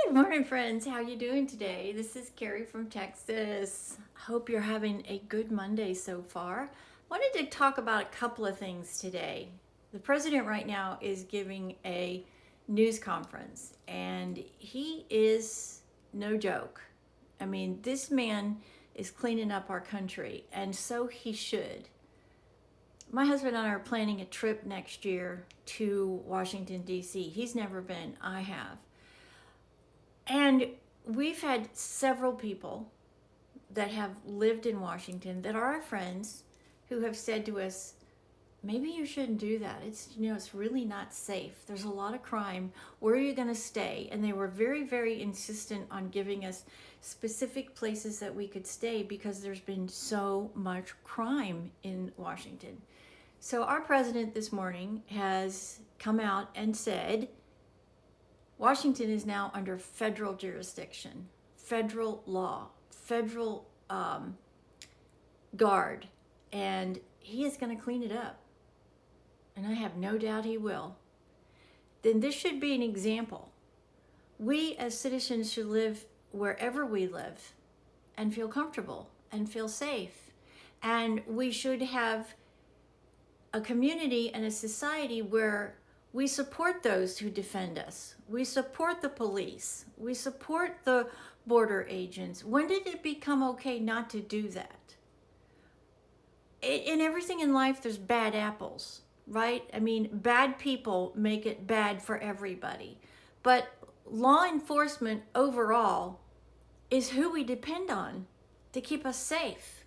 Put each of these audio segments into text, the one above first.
Good morning, friends. How you doing today? This is Carrie from Texas. Hope you're having a good Monday so far. Wanted to talk about a couple of things today. The president right now is giving a news conference, and he is no joke. I mean, this man is cleaning up our country, and so he should. My husband and I are planning a trip next year to Washington, D.C. He's never been, I have. And we've had several people that have lived in Washington that are our friends who have said to us, maybe you shouldn't do that. It's really not safe. There's a lot of crime. Where are you going to stay? And they were very, very insistent on giving us specific places that we could stay because there's been so much crime in Washington. So our president this morning has come out and said, Washington is now under federal jurisdiction, federal law, federal guard, and he is going to clean it up. And I have no doubt he will. Then this should be an example. We as citizens should live wherever we live and feel comfortable and feel safe. And we should have a community and a society where we support those who defend us. We support the police. We support the border agents. When did it become okay not to do that? In everything in life, there's bad apples, right? I mean, bad people make it bad for everybody. But law enforcement overall is who we depend on to keep us safe.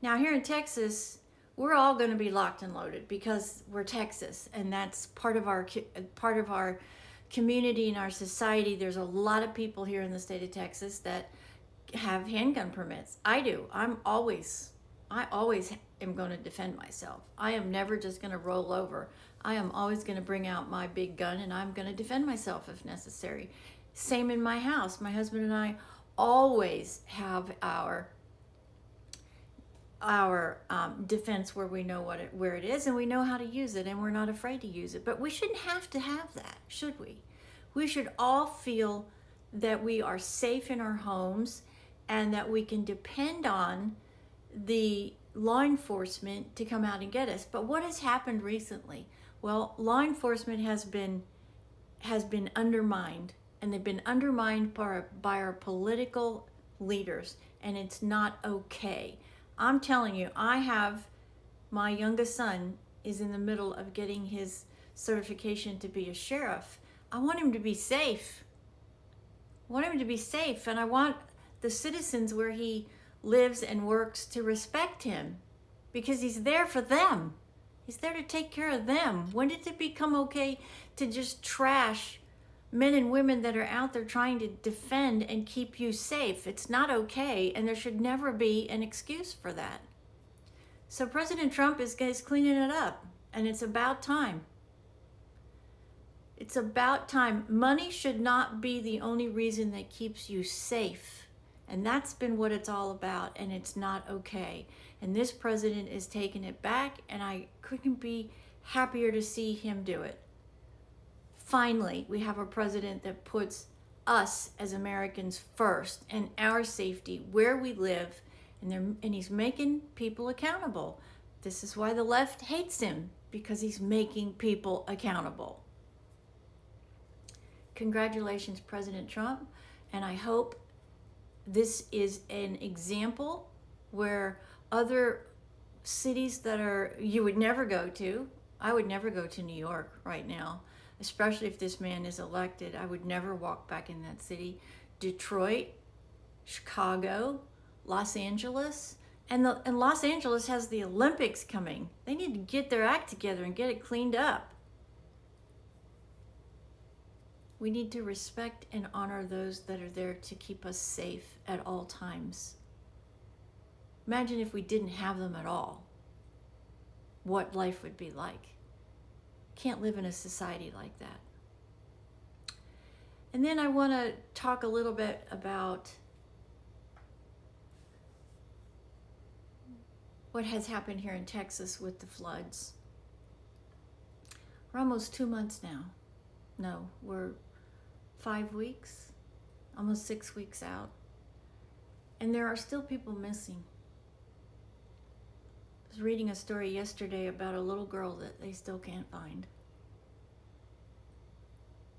Now, here in Texas, we're all going to be locked and loaded because we're Texas, and that's part of our community and our society. There's a lot of people here in the state of Texas that have handgun permits. I do. I always am going to defend myself. I am never just going to roll over. I am always going to bring out my big gun, and I'm going to defend myself if necessary. Same in my house. My husband and I always have our defense where we know where it is and we know how to use it and we're not afraid to use it. But we shouldn't have to have that, should we? We should all feel that we are safe in our homes and that we can depend on the law enforcement to come out and get us. But what has happened recently? Well, law enforcement has been undermined, and they've been undermined by our political leaders, and it's not okay. I'm telling you, my youngest son is in the middle of getting his certification to be a sheriff. I want him to be safe. And I want the citizens where he lives and works to respect him because he's there for them. He's there to take care of them. When did it become okay to just trash men and women that are out there trying to defend and keep you safe? It's not okay, and there should never be an excuse for that. So President Trump is cleaning it up, and it's about time. It's about time. Money should not be the only reason that keeps you safe, and that's been what it's all about, and it's not okay. And this president is taking it back, and I couldn't be happier to see him do it. Finally, we have a president that puts us as Americans first and our safety where we live, and he's making people accountable. This is why the left hates him, because he's making people accountable. Congratulations, President Trump, and I hope this is an example where other cities that you would never go to, I would never go to New York right now, especially if this man is elected. I would never walk back in that city. Detroit, Chicago, Los Angeles, and Los Angeles has the Olympics coming. They need to get their act together and get it cleaned up. We need to respect and honor those that are there to keep us safe at all times. Imagine if we didn't have them at all, what life would be like. Can't live in a society like that. And then I want to talk a little bit about what has happened here in Texas with the floods. We're almost 2 months now. No, we're 5 weeks. almost 6 weeks out. And there are still people missing. I was reading a story yesterday about a little girl that they still can't find.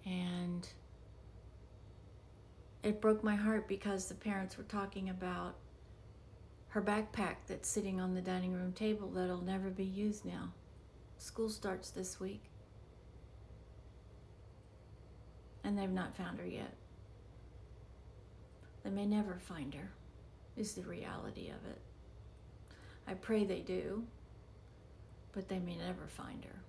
And it broke my heart because the parents were talking about her backpack that's sitting on the dining room table that'll never be used now. School starts this week. And they've not found her yet. They may never find her, is the reality of it. I pray they do, but they may never find her.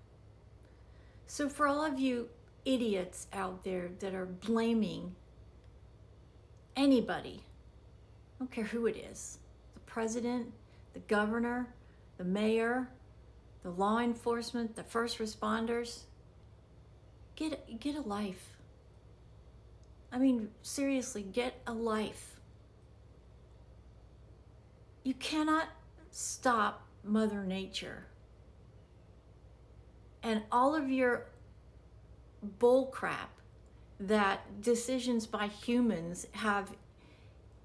So for all of you idiots out there that are blaming anybody, I don't care who it is, the president, the governor, the mayor, the law enforcement, the first responders, get a life. I mean, seriously, get a life. You cannot stop Mother Nature. And all of your bull crap that decisions by humans have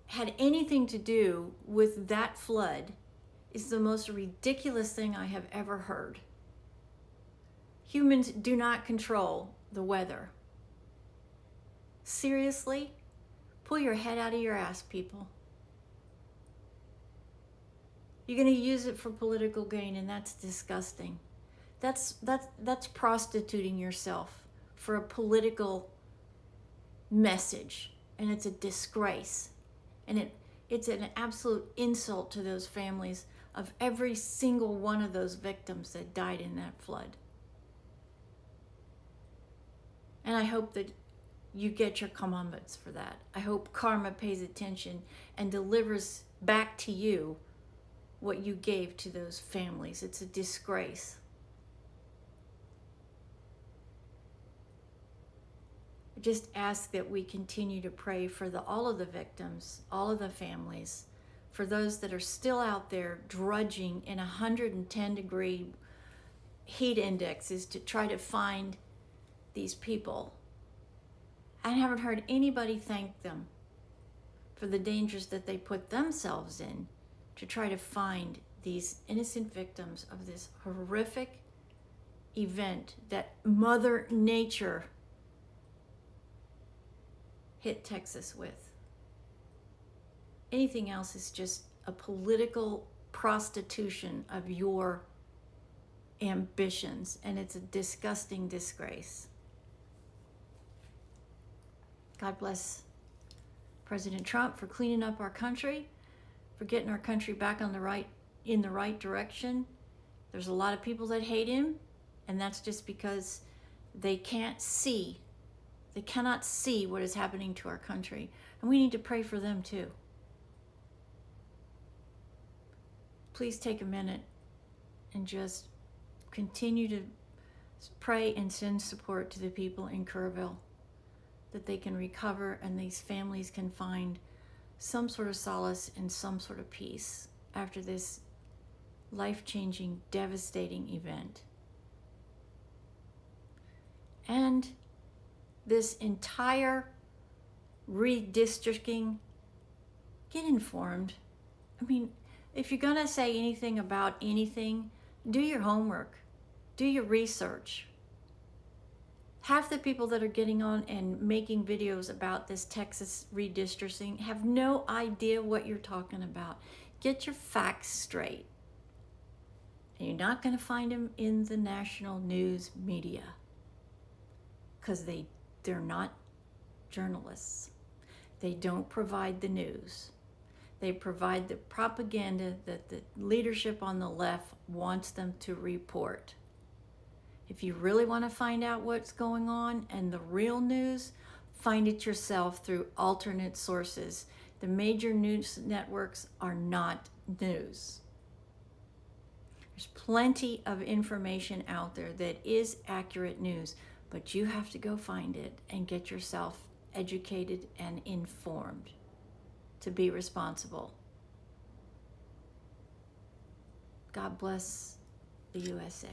had anything to do with that flood is the most ridiculous thing I have ever heard. Humans do not control the weather. Seriously? Pull your head out of your ass, people. You're going to use it for political gain, and that's disgusting. That's prostituting yourself for a political message, and it's a disgrace. And it's an absolute insult to those families of every single one of those victims that died in that flood. And I hope that you get your comeuppance for that. I hope karma pays attention and delivers back to you what you gave to those families. It's a disgrace. I just ask that we continue to pray for all of the victims, all of the families, for those that are still out there drudging in 110-degree heat indexes to try to find these people. I haven't heard anybody thank them for the dangers that they put themselves in to try to find these innocent victims of this horrific event that Mother Nature hit Texas with. Anything else is just a political prostitution of your ambitions, and it's a disgusting disgrace. God bless President Trump for cleaning up our country, for getting our country back in the right direction. There's a lot of people that hate him, and that's just because they cannot see what is happening to our country. And we need to pray for them too. Please take a minute and just continue to pray and send support to the people in Kerrville, that they can recover and these families can find some sort of solace and some sort of peace after this life-changing, devastating event. And this entire redistricting, get informed. I mean, if you're going to say anything about anything, do your homework, do your research. Half the people that are getting on and making videos about this Texas redistricting have no idea what you're talking about. Get your facts straight. And you're not going to find them in the national news media because they're not journalists. They don't provide the news. They provide the propaganda that the leadership on the left wants them to report. If you really want to find out what's going on and the real news, find it yourself through alternate sources. The major news networks are not news. There's plenty of information out there that is accurate news, but you have to go find it and get yourself educated and informed to be responsible. God bless the USA.